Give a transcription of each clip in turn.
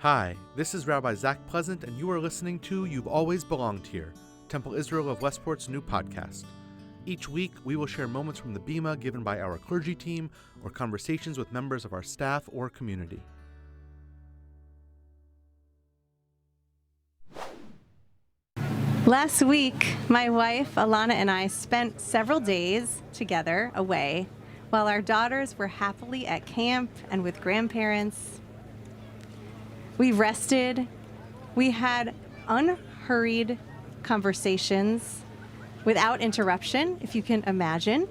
Hi, this is Rabbi Zach Pleasant, and you are listening to You've Always Belonged Here, Temple Israel of Westport's new podcast. Each week, we will share moments from the Bima given by our clergy team or conversations with members of our staff or community. Last week, my wife, Alana, and I spent several days together away while our daughters were happily at camp and with grandparents. We rested. We had unhurried conversations without interruption, if you can imagine,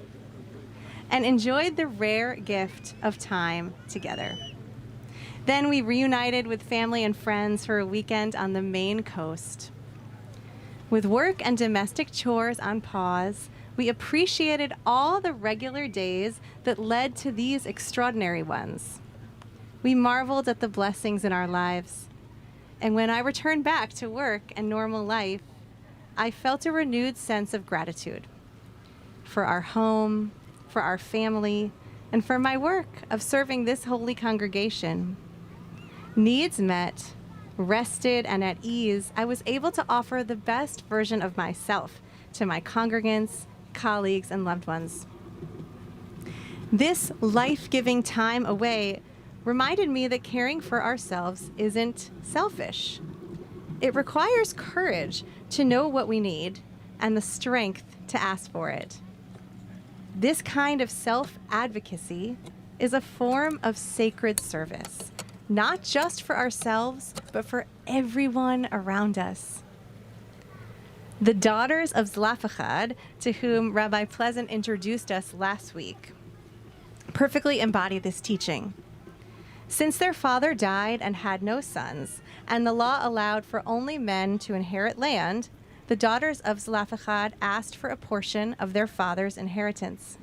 and enjoyed the rare gift of time together. Then we reunited with family and friends for a weekend on the Maine coast. With work and domestic chores on pause, we appreciated all the regular days that led to these extraordinary ones. We marveled at the blessings in our lives. And when I returned back to work and normal life, I felt a renewed sense of gratitude for our home, for our family, and for my work of serving this holy congregation. Needs met, rested, and at ease, I was able to offer the best version of myself to my congregants, colleagues, and loved ones. This life-giving time away reminded me that caring for ourselves isn't selfish. It requires courage to know what we need and the strength to ask for it. This kind of self-advocacy is a form of sacred service, not just for ourselves, but for everyone around us. The daughters of Zelafachad, to whom Rabbi Pleasant introduced us last week, perfectly embody this teaching. Since their father died and had no sons, and the law allowed for only men to inherit land, the daughters of Zelafachad asked for a portion of their father's inheritance.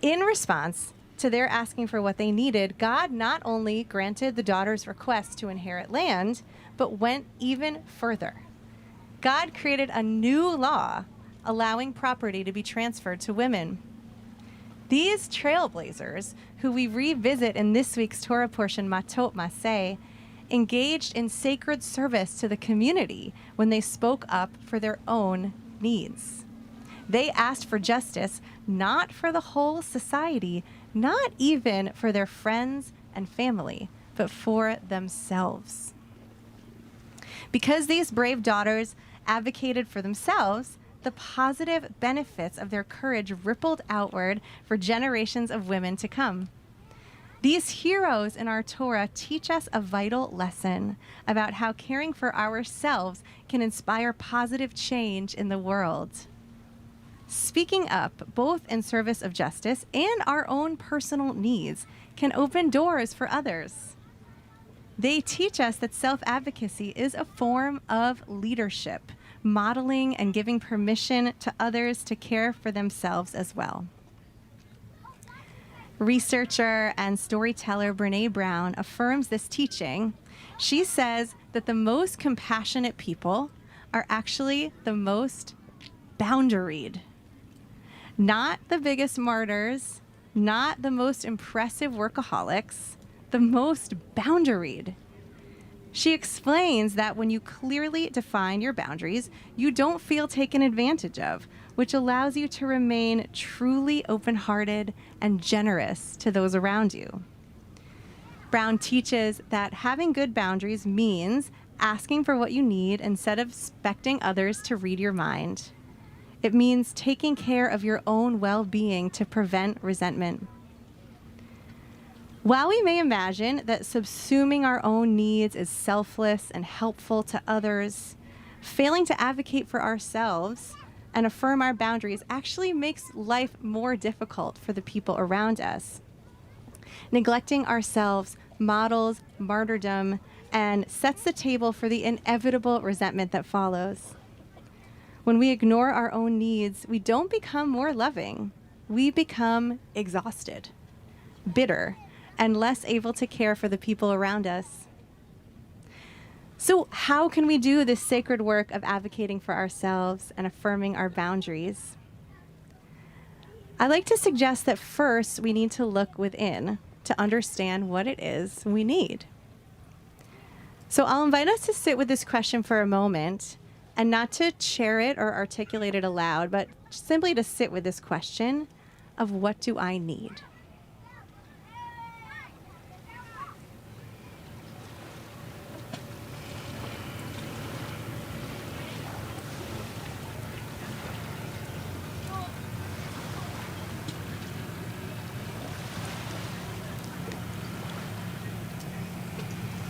In response to their asking for what they needed, God not only granted the daughters' request to inherit land, but went even further. God created a new law allowing property to be transferred to women. These trailblazers, who we revisit in this week's Torah portion, Matot Maseh, engaged in sacred service to the community when they spoke up for their own needs. They asked for justice, not for the whole society, not even for their friends and family, but for themselves. Because these brave daughters advocated for themselves, the positive benefits of their courage rippled outward for generations of women to come. These heroes in our Torah teach us a vital lesson about how caring for ourselves can inspire positive change in the world. Speaking up, both in service of justice and our own personal needs, can open doors for others. They teach us that self-advocacy is a form of leadership, modeling and giving permission to others to care for themselves as well. Researcher and storyteller Brené Brown affirms this teaching. She says that the most compassionate people are actually the most boundaried. Not the biggest martyrs, not the most impressive workaholics, the most boundaried. She explains that when you clearly define your boundaries, you don't feel taken advantage of, which allows you to remain truly open-hearted and generous to those around you. Brown teaches that having good boundaries means asking for what you need instead of expecting others to read your mind. It means taking care of your own well-being to prevent resentment. While we may imagine that subsuming our own needs is selfless and helpful to others, failing to advocate for ourselves and affirm our boundaries actually makes life more difficult for the people around us. Neglecting ourselves models martyrdom and sets the table for the inevitable resentment that follows. When we ignore our own needs, we don't become more loving. We become exhausted, bitter, and less able to care for the people around us. So how can we do this sacred work of advocating for ourselves and affirming our boundaries? I like to suggest that first we need to look within to understand what it is we need. So I'll invite us to sit with this question for a moment, and not to chair it or articulate it aloud, but simply to sit with this question of, what do I need?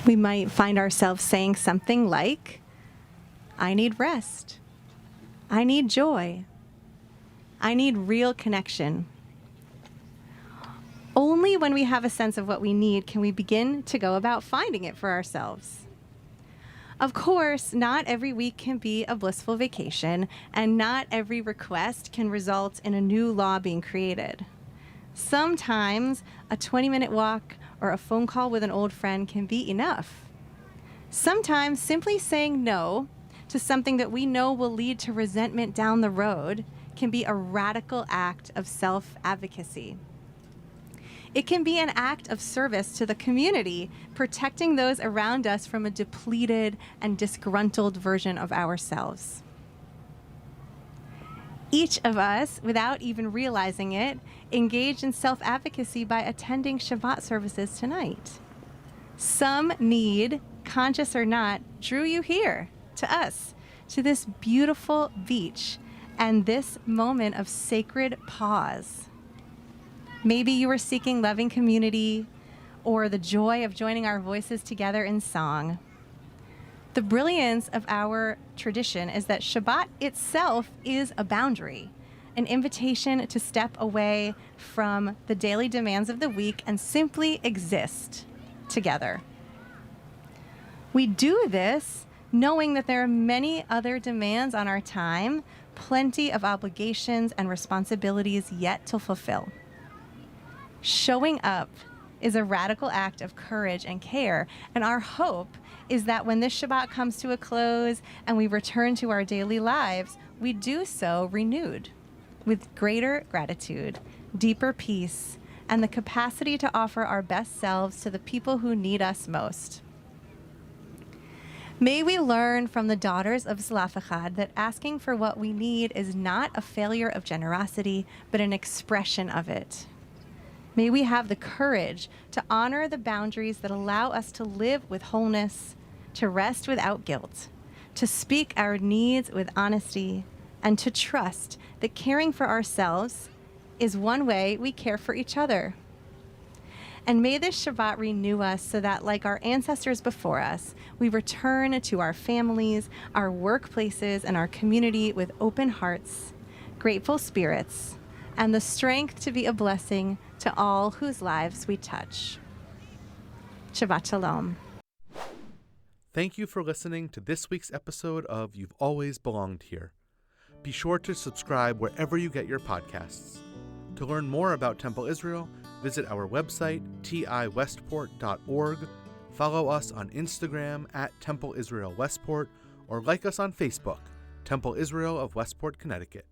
We might find ourselves saying something like, I need rest. I need joy. I need real connection. Only when we have a sense of what we need can we begin to go about finding it for ourselves. Of course, not every week can be a blissful vacation, and not every request can result in a new law being created. Sometimes a 20-minute walk or a phone call with an old friend can be enough. Sometimes simply saying no to something that we know will lead to resentment down the road can be a radical act of self-advocacy. It can be an act of service to the community, protecting those around us from a depleted and disgruntled version of ourselves. Each of us, without even realizing it, engaged in self-advocacy by attending Shabbat services tonight. Some need, conscious or not, drew you here, to us, to this beautiful beach and this moment of sacred pause. Maybe you were seeking loving community or the joy of joining our voices together in song. The brilliance of our tradition is that Shabbat itself is a boundary, an invitation to step away from the daily demands of the week and simply exist together. We do this knowing that there are many other demands on our time, plenty of obligations and responsibilities yet to fulfill. Showing up is a radical act of courage and care, and our hope is that when this Shabbat comes to a close and we return to our daily lives, we do so renewed, with greater gratitude, deeper peace, and the capacity to offer our best selves to the people who need us most. May we learn from the daughters of Self-Echad that asking for what we need is not a failure of generosity, but an expression of it. May we have the courage to honor the boundaries that allow us to live with wholeness, to rest without guilt, to speak our needs with honesty, and to trust that caring for ourselves is one way we care for each other. And may this Shabbat renew us so that, like our ancestors before us, we return to our families, our workplaces, and our community with open hearts, grateful spirits, and the strength to be a blessing to all whose lives we touch. Shabbat Shalom. Thank you for listening to this week's episode of You've Always Belonged Here. Be sure to subscribe wherever you get your podcasts. To learn more about Temple Israel, visit our website, tiwestport.org, follow us on Instagram at Temple Israel Westport, or like us on Facebook, Temple Israel of Westport, Connecticut.